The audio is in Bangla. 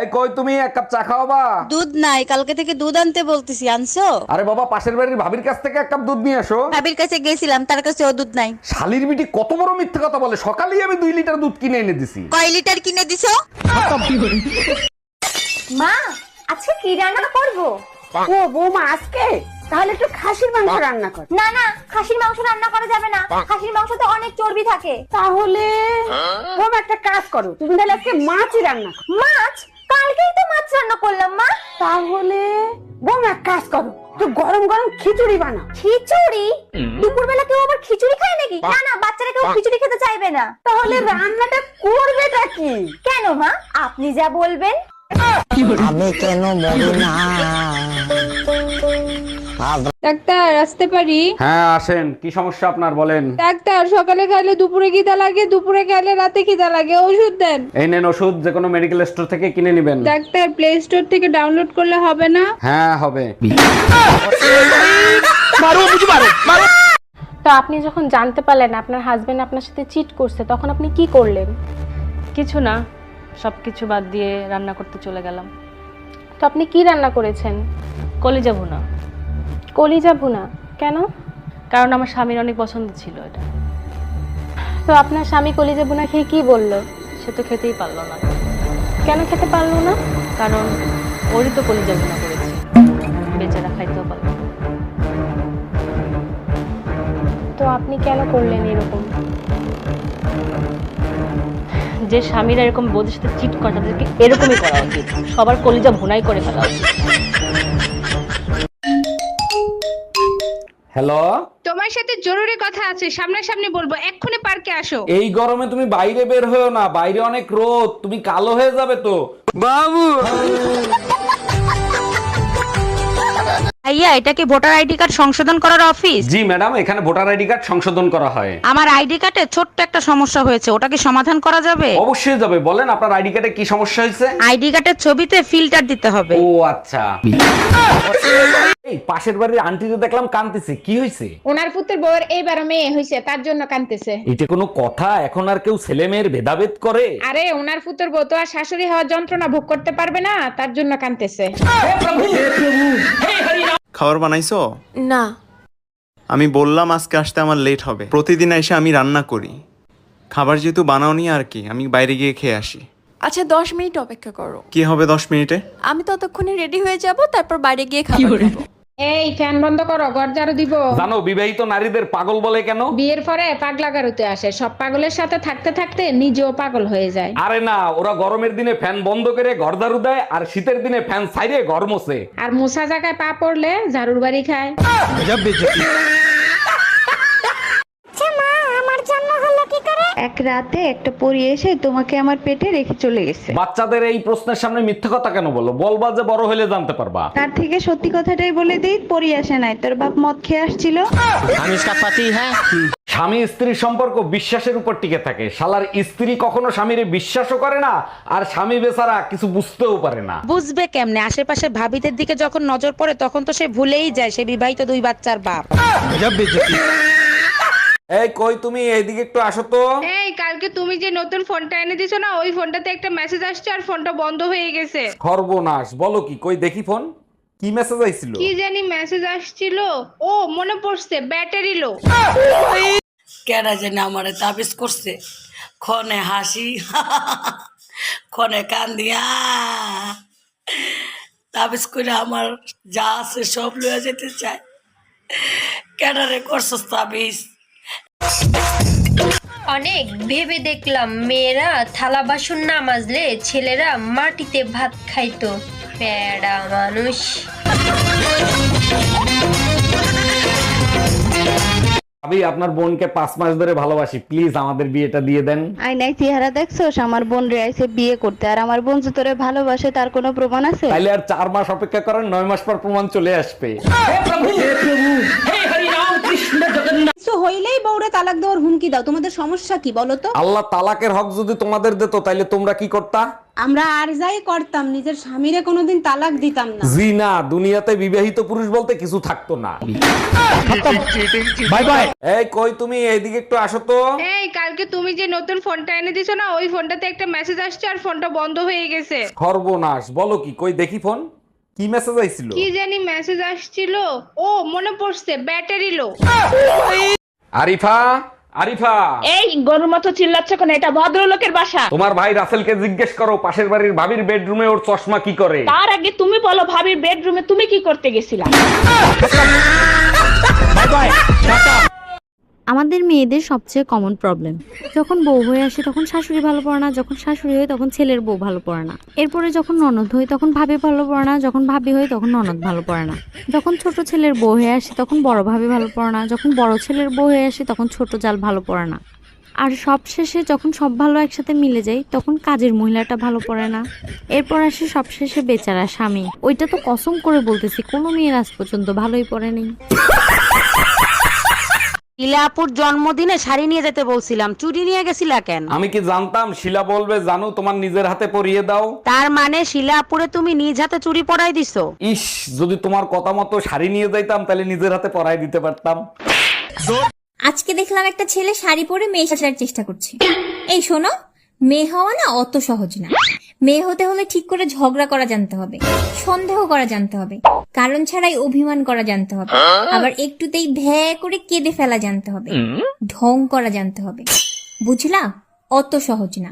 এই কই তুমি এক কাপ চা খাওয়াবা? দুধ নাই, কালকে থেকে দুধ আনতে বলতেছি, আনছো? আরে বাবা, পাশের বাড়ির ভাবির কাছ থেকে এক কাপ দুধ নিয়ে আসো। ভাবির কাছে গেছিলাম, তার কাছে ও দুধ নাই। শালির বিটি কত বড় মিথ্যে কথা বলে, সকালেই আমি 2 লিটার দুধ কিনে এনে দিছি। কয় লিটার কিনে দিছো? মা, আজকে কি রান্না করব? ও বৌমা, আজকে তাহলে একটু খাসির মাংস রান্না কর। না না, খাসির মাংস রান্না করা যাবে না। খাসির মাংসতে অনেক চর্বি থাকে। তাহলে বৌমা একটা কাজ করো, তুমি তাহলে আজকে মাছই রান্না করো। মাছ? কালকেই তো মাছ রান্না করলাম মা। তাহলে বৌমা এক কাজ করো, একটু গরম গরম খিচুড়ি বানাও। খিচুড়ি? দুপুরবেলা কেউ আবার খিচুড়ি খায় নাকি? না না, বাচ্চারা কেউ খিচুড়ি খেতে চাইবে না। তাহলে রান্নাটা করবেটা কি? কেন মা, আপনি যা বলবেন। আমি কেন মরি না? ডাক্তার, আসতে পারি? হ্যাঁ আসেন, কি সমস্যা আপনার বলেন। ডাক্তার, সকালে খাইলে দুপুরে খিদা লাগে, দুপুরে খাইলে রাতে খিদা লাগে, ওষুধ দেন। এই নেন ওষুধ, যে কোনো মেডিকেল স্টোর থেকে কিনে নেবেন। ডাক্তার, প্লে স্টোর থেকে ডাউনলোড করলে হবে না? হ্যাঁ হবে। তো আপনি যখন জানতে পারলেন আপনার হাজবেন্ড আপনার সাথে চিট করছে, তখন আপনি কি করলেন? কিছু না, সবকিছু বাদ দিয়ে রান্না করতে চলে গেলাম। তো আপনি কি রান্না করেছেন? কলিজা ভুনা। কলিজা ভুনা? কেন? কারণ আমার স্বামীর অনেক পছন্দ ছিল এটা। তো আপনার স্বামী কলিজা ভুনা খেয়ে কি বললো? সে তো খেতেই পারলো না। কেন খেতে পারলো না? কারণ ওরই তো কলিজা ভুনা করেছে, বেচারা খাইতেও পারলো না। তো আপনি কেন করলেন এরকম? যে স্বামীরা এরকম বউদের সাথে চিট করে তাদেরকে এরকমই করা উচিত, সবার কলিজা ভুনাই করে ফেলা উচিত। হ্যালো, তোমার সাথে জরুরি কথা আছে, সামনাসামনি বলবো, এক্ষুনি পার্কে আসো। এই গরমে তুমি বাইরে বের হয়েও না, বাইরে অনেক রোদ, তুমি কালো হয়ে যাবে তো। ভাইয়া, এটা কি ভোটার আইডি কার্ড সংশোধন করার অফিস? জি ম্যাডাম, এখানে ভোটার আইডি কার্ড সংশোধন করা হয়। আমার আইডি কার্ডে ছোট্ট একটা সমস্যা হয়েছে, ওটা কি সমাধান করা যাবে? অবশ্যই যাবে, বলেন আপনার আইডি কার্ডে কি সমস্যা হয়েছে। আইডি কার্ডের ছবিতে ফিল্টার দিতে হবে। ও আচ্ছা। এই পাশের বাড়ির আন্টি তো দেখলাম কাঁদতেছে, কি হয়েছে? ওনার পুত্রের বউয়ের এইবার মেয়ে হয়েছে, তার জন্য কাঁদতেছে। এটা কোনো কথা? এখন আর কেউ ছেলে মেয়ের ভেদাভেদ করে? আরে, ওনার পুত্রের বউ তো আর শাশুড়ি হওয়ার যন্ত্রণা ভোগ করতে পারবে না, তার জন্য কাঁদতেছে। খাবার বানাইছো? না। আমি বললাম আজকে আসতে আমার লেট হবে। প্রতিদিন এসে আমি রান্না করি, খাবার যেহেতু বানাওনি আর কি, আমি বাইরে গিয়ে খেয়ে আসি। আচ্ছা, 10 মিনিট অপেক্ষা করো। কি হবে 10 মিনিটে? আমি ততক্ষণে রেডি হয়ে যাব, তারপর বাইরে গিয়ে খাবার খাবো। এই ফ্যান বন্ধ করো, ঘর ঝাড়ু দিব। জানো বিবাহিত নারীদের পাগল বলে কেন? বিয়ের পরে পাগলা গারুতে আসে, সব পাগলের সাথে থাকতে থাকতে নিজেও পাগল হয়ে যায়। আরে না, ওরা গরমের দিনে ফ্যান বন্ধ করে ঘর ঝাড়ু দেয়, আর শীতের দিনে ফ্যান ছাইরে ঘর মোছে। আর মুসা জায়গায় পা পড়লে ঝাড়ুর বাড়ি খায়। এক রাতে একটা পরী এসে তোমাকে আমার পেটে রেখে চলে গেছে। বাচ্চাদের এই প্রশ্নের সামনে মিথ্যে কথা কেন বলো? বলবা যে বড় হলে জানতে পারবা। তার থেকে সত্যি কথাটাই বলে দিই, পরী আসে নাই, তোর বাপ মদ খেয়ে আসছিল। স্বামী স্ত্রীর সম্পর্ক বিশ্বাসের উপর টিকে থাকে। শালার স্ত্রী কখনো স্বামীর বিশ্বাসও করে না, আর স্বামী বেচারা কিছু বুঝতেও পারে না। বুঝবে কেমনে? আশেপাশে ভাবিদের দিকে যখন নজর পড়ে তখন তো সে ভুলেই যায় সে বিবাহিত 2 বাচ্চার বাপ। এই কই তুমি, এইদিকে একটু আসো তো। এই, কালকে তুমি যে নতুন ফোনটা এনে দিছো না, ওই ফোনটাতে একটা মেসেজ আসছে আর ফোনটা বন্ধ হয়ে গেছে। সর্বনাশ, বলো কি? কই দেখি ফোন, কি মেসেজ আইছিল? কি জানি মেসেজ আসছিল। ও মনে পড়ছে, ব্যাটারি লো। কেডা জানি আমারে তাবিজ করছে, ক্ষণে হাসি ক্ষণে কান্দিয়া তাবিজ করে আমার যা আছে সব লয়ে যেতে চায়। কেডারে করছস তাবিজ? অনেক ভেবে দেখলাম, মেয়েরা থালা বাসন না মাজলে ছেলেরা মাটিতে ভাত খাইতো। প্যাড়া মানুষ। আমি আপনার বোনকে 5 মাস ধরে ভালোবাসি, প্লিজ আমাদের বিয়েটা দিয়ে দেন। আয়নায় চেহারা দেখছোস? আমার বোন রে আইছে বিয়ে করতে, আর আমার বোন যে তোরে ভালোবাসে তার কোনো প্রমাণ আছে? তাইলে আর 4 মাস অপেক্ষা করেন, 9 মাস পর প্রমাণ চলে আসবে। কিছু হইলেই বউরে তালাক দেওয়ার হুমকি দাও, তোমাদের সমস্যা কি বলো তো? আল্লাহ তালাকের হক যদি তোমাদের দিত তাইলে তোমরা কি করতা? আমরা আর যাই করতাম, নিজের স্বামীরে কোনোদিন তালাক দিতাম না। জি না, দুনিয়াতে বিবাহিত পুরুষ বলতে কিছু থাকতো না। Bye bye. এই কই তুমি, এইদিকে একটু আসো তো। এই কালকে তুমি যে নতুন ফোনটা এনে দিছো না, ওই ফোনটাতে একটা মেসেজ আসছে আর ফোনটা বন্ধ হয়ে গেছে। সর্বনাশ, বলো কি? কই দেখি ফোন, কি মেসেজ আইছিল? কি জানি মেসেজ আসছিল, ও মনে পড়ছে, ব্যাটারি লো। আরিফা, আরিফা, এই গরুর মতো চিল্লাচ্ছ কেন? এটা ভদ্রলোকের বাসা। তোমার ভাই রাসেলকে জিজ্ঞেস করো পাশের বাড়ির ভাবির বেডরুমে ওর চশমা কি করে। তার আগে তুমি বলো, ভাবির বেডরুমে তুমি কি করতে গেছিলা? Bye bye, tata. আমাদের মেয়েদের সবচেয়ে কমন প্রবলেম, যখন বউ হয়ে আসে তখন শাশুড়ি ভালো পড়ে না, যখন শাশুড়ি হয় তখন ছেলের বউ ভালো পড়ে না, এরপরে যখন ননদ হয় তখন ভাবি ভালো পড়ে না, যখন ভাবি হয় তখন ননদ ভালো পড়ে না, যখন ছোট ছেলের বউ হয়ে আসে তখন বড় ভাবি ভালো পড়ে না, যখন বড় ছেলের বউ হয়ে আসে তখন ছোট জাল ভালো পড়ে না, আর সব শেষে যখন সব ভালো একসাথে মিলে যায় তখন কাজের মহিলাটা ভালো পড়ে না। এরপর আসে সবশেষে বেচারা স্বামী, ওইটা তো কসম করে বলতেছি কোনো মেয়ের আজ পর্যন্ত ভালোই পড়ে নেই। শিলাপুর জন্মদিনে শাড়ি নিয়ে যেতে বলছিলাম, চুরি নিয়ে গেছিলা কেন? আমি কি জানতাম শিলা বলবে জানো তোমার নিজের হাতে পরিয়ে দাও। তার মানে শিলাপুরে তুমি নিজ হাতে চুরি পরাই দিছো? ইস, যদি তোমার কথা মতো শাড়ি নিয়ে যাইতাম তাহলে নিজের হাতে পরাই দিতে পারতাম। আজকে দেখলাম একটা ছেলে শাড়ি পরে মেয়ে সাজার চেষ্টা করছে। এই শোনো, মেয়ে হওয়া না অত সহজ না। মেয়ে হতে হলে ঠিক করে ঝগড়া করা জানতে হবে, সন্দেহ করা জানতে হবে, কারণ ছাড়াই অভিমান করা জানতে হবে, আবার একটুতেই ভ্যা করে কেঁদে ফেলা জানতে হবে, ঢং করা জানতে হবে। বুঝলা? অত সহজ না।